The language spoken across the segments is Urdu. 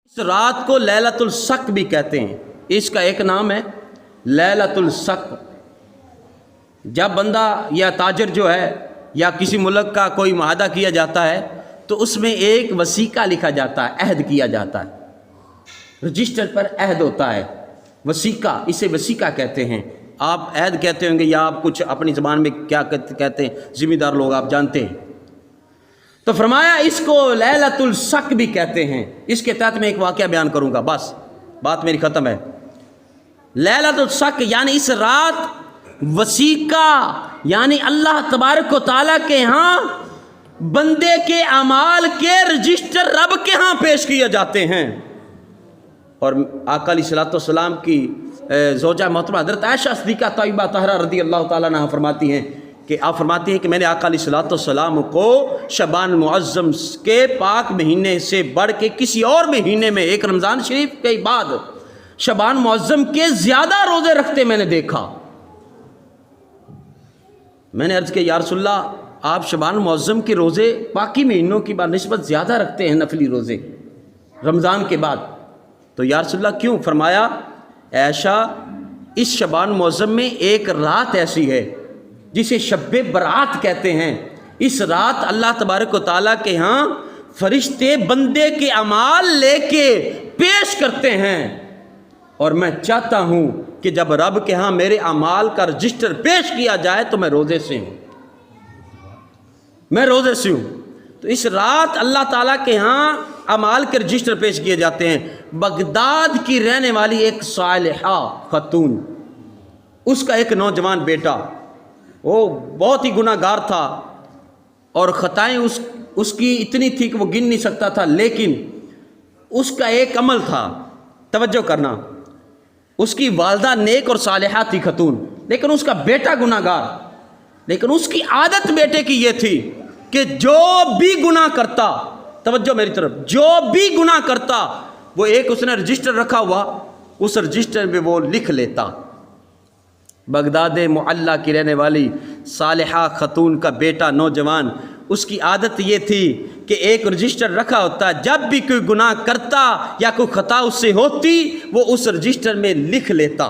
اس رات کو لیلۃ الشک بھی کہتے ہیں، اس کا ایک نام ہے لیلۃ الشک۔ جب بندہ یا تاجر جو ہے یا کسی ملک کا کوئی معاہدہ کیا جاتا ہے تو اس میں ایک وثیقہ لکھا جاتا ہے، عہد کیا جاتا ہے، رجسٹر پر عہد ہوتا ہے، وثیقہ، اسے وثیقہ کہتے ہیں۔ آپ عہد کہتے ہوں گے یا آپ کچھ اپنی زبان میں کیا کہتے ہیں، ذمہ دار لوگ آپ جانتے ہیں۔ تو فرمایا اس کو لیلۃ الشک بھی کہتے ہیں۔ اس کے تحت میں ایک واقعہ بیان کروں گا، بس بات میری ختم ہے۔ لیلۃ الشک یعنی اس رات وثیقہ، یعنی اللہ تبارک و تعالیٰ کے ہاں بندے کے اعمال کے رجسٹر رب کے ہاں پیش کیے جاتے ہیں۔ اور آقا علیہ الصلوۃ والسلام کی زوجہ محترمہ حضرت عائشہ صدیقہ طیبہ طاہرہ رضی اللہ تعالیٰ عنہا فرماتی ہیں کہ آپ فرماتی ہیں کہ میں نے آقا علیہ الصلوۃ والسلام کو شعبان معظم کے پاک مہینے سے بڑھ کے کسی اور مہینے میں، ایک رمضان شریف کے بعد شعبان معظم کے زیادہ روزے رکھتے میں نے دیکھا۔ میں نے عرض کیا یا رسول اللہ، آپ شعبان معظم کے روزے باقی مہینوں کی نسبت زیادہ رکھتے ہیں، نفلی روزے رمضان کے بعد، تو یا رسول اللہ کیوں؟ فرمایا عائشہ، اس شعبان معظم میں ایک رات ایسی ہے جسے شب برات کہتے ہیں۔ اس رات اللہ تبارک و تعالیٰ کے ہاں فرشتے بندے کے اعمال لے کے پیش کرتے ہیں، اور میں چاہتا ہوں کہ جب رب کے ہاں میرے اعمال کا رجسٹر پیش کیا جائے تو میں روزے سے ہوں، میں روزے سے ہوں۔ تو اس رات اللہ تعالیٰ کے ہاں اعمال کے رجسٹر پیش کیے جاتے ہیں۔ بغداد کی رہنے والی ایک صالحہ خاتون، اس کا ایک نوجوان بیٹا، وہ بہت ہی گناہ گار تھا اور خطائیں اس کی اتنی تھی کہ وہ گن نہیں سکتا تھا، لیکن اس کا ایک عمل تھا، توجہ کرنا، اس کی والدہ نیک اور صالحہ تھی خاتون، لیکن اس کا بیٹا گناہ گار، لیکن اس کی عادت بیٹے کی یہ تھی کہ جو بھی گناہ کرتا، توجہ میری طرف، جو بھی گناہ کرتا وہ ایک اس نے رجسٹر رکھا ہوا، اس رجسٹر میں وہ لکھ لیتا۔ بغداد معلیٰ کی رہنے والی صالحہ خاتون کا بیٹا نوجوان، اس کی عادت یہ تھی کہ ایک رجسٹر رکھا ہوتا، جب بھی کوئی گناہ کرتا یا کوئی خطا اس سے ہوتی وہ اس رجسٹر میں لکھ لیتا،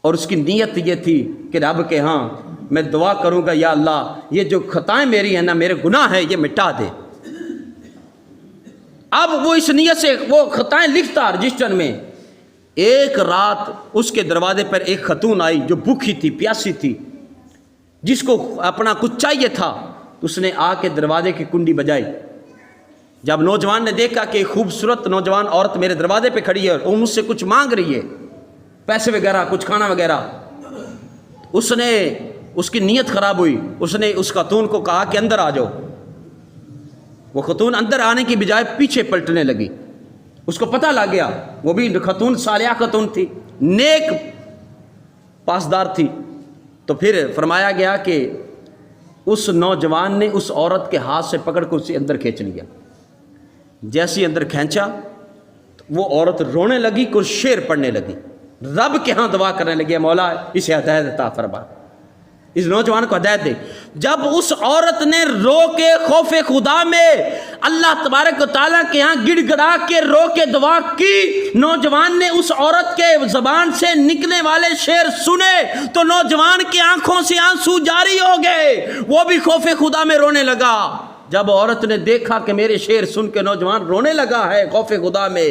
اور اس کی نیت یہ تھی کہ رب کے ہاں میں دعا کروں گا یا اللہ یہ جو خطائیں میری ہیں نا، میرے گناہ ہیں، یہ مٹا دے۔ اب وہ اس نیت سے وہ خطائیں لکھتا رجسٹر میں۔ ایک رات اس کے دروازے پر ایک خاتون آئی جو بھوکی تھی، پیاسی تھی، جس کو اپنا کچھ چاہیے تھا، اس نے آ کے دروازے کی کنڈی بجائی۔ جب نوجوان نے دیکھا کہ خوبصورت نوجوان عورت میرے دروازے پہ کھڑی ہے اور وہ مجھ سے کچھ مانگ رہی ہے، پیسے وغیرہ، کچھ کھانا وغیرہ، اس کی نیت خراب ہوئی۔ اس نے اس خاتون کو کہا کہ اندر آ جاؤ۔ وہ خاتون اندر آنے کی بجائے پیچھے پلٹنے لگی۔ اس کو پتہ لگ گیا وہ بھی خاتون صالحہ خاتون تھی، نیک پاسدار تھی۔ تو پھر فرمایا گیا کہ اس نوجوان نے اس عورت کے ہاتھ سے پکڑ کر اسے اندر کھینچ لیا۔ جیسے اندر کھینچا تو وہ عورت رونے لگی، کچھ شعر پڑھنے لگی، رب کے ہاں دعا کرنے لگی، مولا اسے ہدایت عطا فرما، اس نوجوان کو ہدایت دے۔ جب اس عورت نے رو کے خوف خدا میں اللہ تبارک و تعالیٰ کے ہاں گڑ گڑا کے رو کے دعا کی، نوجوان نے اس عورت کے زبان سے نکلنے والے شعر سنے تو نوجوان کی آنکھوں سے آنسو جاری ہو گئے، وہ بھی خوف خدا میں رونے لگا۔ جب عورت نے دیکھا کہ میرے شعر سن کے نوجوان رونے لگا ہے خوف خدا میں،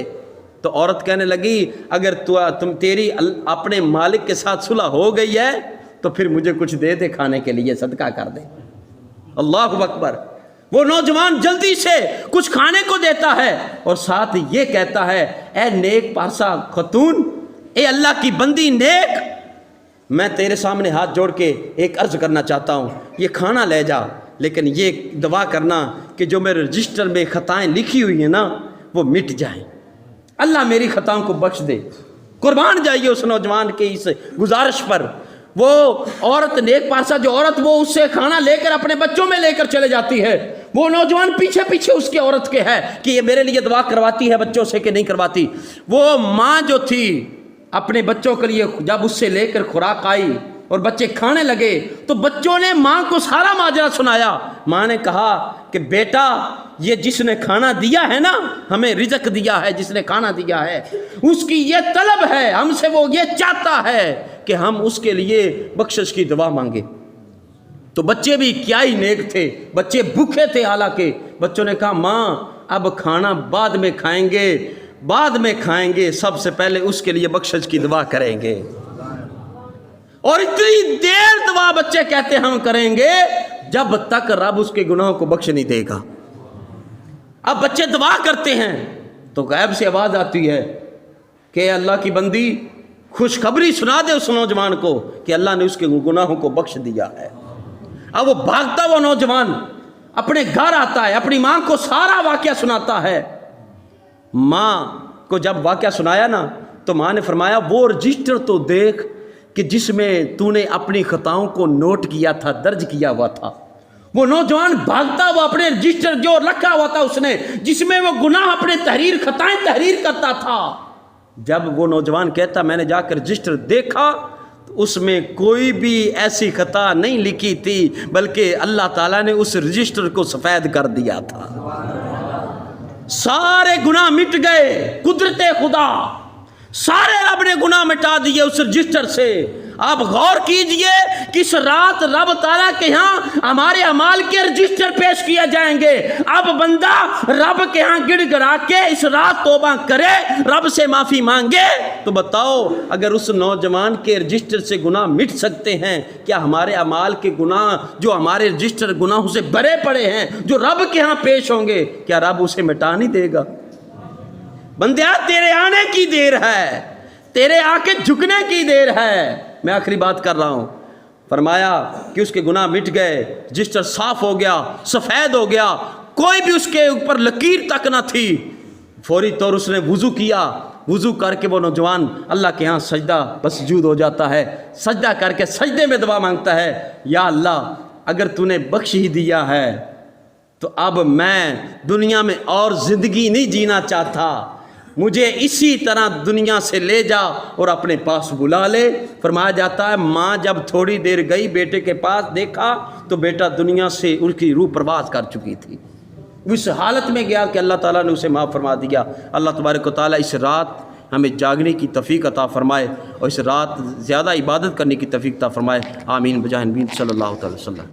تو عورت کہنے لگی اگر تیری اپنے مالک کے ساتھ صلح ہو گئی ہے تو پھر مجھے کچھ دے دے کھانے کے لیے، صدقہ کر دے۔ اللہ اکبر۔ وہ نوجوان جلدی سے کچھ کھانے کو دیتا ہے اور ساتھ یہ کہتا ہے اے نیک پارسا خاتون، اے اللہ کی بندی نیک، میں تیرے سامنے ہاتھ جوڑ کے ایک عرض کرنا چاہتا ہوں، یہ کھانا لے جا، لیکن یہ دعا کرنا کہ جو میرے رجسٹر میں خطائیں لکھی ہوئی ہیں نا وہ مٹ جائیں، اللہ میری خطاؤں کو بخش دے۔ قربان جائیے اس نوجوان کے اس گزارش پر۔ وہ عورت نیک پارسا جو عورت وہ اس سے کھانا لے کر اپنے بچوں میں لے کر چلے جاتی ہے، وہ نوجوان پیچھے پیچھے اس کی عورت کے ہے کہ یہ میرے لیے دعا کرواتی ہے بچوں سے کہ نہیں کرواتی۔ وہ ماں جو تھی اپنے بچوں کے لیے جب اس سے لے کر خوراک آئی اور بچے کھانے لگے تو بچوں نے ماں کو سارا ماجرا سنایا۔ ماں نے کہا کہ بیٹا یہ جس نے کھانا دیا ہے نا، ہمیں رزق دیا ہے، جس نے کھانا دیا ہے، اس کی یہ طلب ہے ہم سے، وہ یہ چاہتا ہے کہ ہم اس کے لیے بخشش کی دعا مانگے۔ تو بچے بھی کیا ہی نیک تھے، بچے بھوکے تھے، حالانکہ بچوں نے کہا ماں اب کھانا بعد میں کھائیں گے، بعد میں کھائیں گے، سب سے پہلے اس کے لیے بخشش کی دعا کریں گے۔ اور اتنی دیر دعا بچے کہتے ہم کریں گے جب تک رب اس کے گناہوں کو بخش نہیں دے گا۔ اب بچے دعا کرتے ہیں تو غیب سے آواز آتی ہے کہ اللہ کی بندی خوشخبری سنا دے اس نوجوان کو کہ اللہ نے اس کے گناہوں کو بخش دیا ہے۔ اب وہ بھاگتا وہ نوجوان اپنے گھر آتا ہے، اپنی ماں کو سارا واقعہ سناتا ہے۔ ماں کو جب واقعہ سنایا نا تو ماں نے فرمایا وہ رجسٹر تو دیکھ کہ جس میں تو نے اپنی خطاؤں کو نوٹ کیا تھا، درج کیا ہوا تھا۔ وہ نوجوان بھاگتا وہ اپنے رجسٹر جو رکھا ہوا تھا اس نے، جس میں وہ گناہ اپنے خطائیں تحریر کرتا تھا، جب وہ نوجوان کہتا میں نے جا کر رجسٹر دیکھا تو اس میں کوئی بھی ایسی خطا نہیں لکھی تھی، بلکہ اللہ تعالیٰ نے اس رجسٹر کو سفید کر دیا تھا۔ سارے گناہ مٹ گئے، قدرت خدا سارے رب نے گناہ مٹا دیے اس رجسٹر سے۔ آپ غور کیجئے کہ اس رات رب تعالیٰ کے ہاں ہمارے اعمال کے رجسٹر پیش کیے جائیں گے۔ اب بندہ رب کے ہاں گڑ گڑا کے اس رات توبہ کرے، رب سے معافی مانگے، تو بتاؤ اگر اس نوجوان کے رجسٹر سے گناہ مٹ سکتے ہیں، کیا ہمارے اعمال کے گناہ جو ہمارے رجسٹر گناہوں سے بھرے پڑے ہیں، جو رب کے ہاں پیش ہوں گے، کیا رب اسے مٹا نہیں دے گا؟ بندیا تیرے آنے کی دیر ہے، تیرے آ کے جھکنے کی دیر ہے۔ میں آخری بات کر رہا ہوں۔ فرمایا کہ اس کے گناہ مٹ گئے، رجسٹر صاف ہو گیا، سفید ہو گیا، کوئی بھی اس کے اوپر لکیر تک نہ تھی۔ فوری طور اس نے وضو کیا، وضو کر کے وہ نوجوان اللہ کے ہاں سجدہ بسجود ہو جاتا ہے، سجدہ کر کے سجدے میں دعا مانگتا ہے، یا اللہ اگر تو نے بخش ہی دیا ہے تو اب میں دنیا میں اور زندگی نہیں جینا چاہتا، مجھے اسی طرح دنیا سے لے جا اور اپنے پاس بلا لے۔ فرمایا جاتا ہے ماں جب تھوڑی دیر گئی بیٹے کے پاس، دیکھا تو بیٹا دنیا سے ان کی روح پرواز کر چکی تھی۔ اس حالت میں گیا کہ اللہ تعالیٰ نے اسے معاف فرما دیا۔ اللہ تبارک و تعالیٰ اس رات ہمیں جاگنے کی توفیق عطا فرمائے اور اس رات زیادہ عبادت کرنے کی توفیق عطا فرمائے۔ آمین بجاہ نبی صلی اللہ تعالی وسلم۔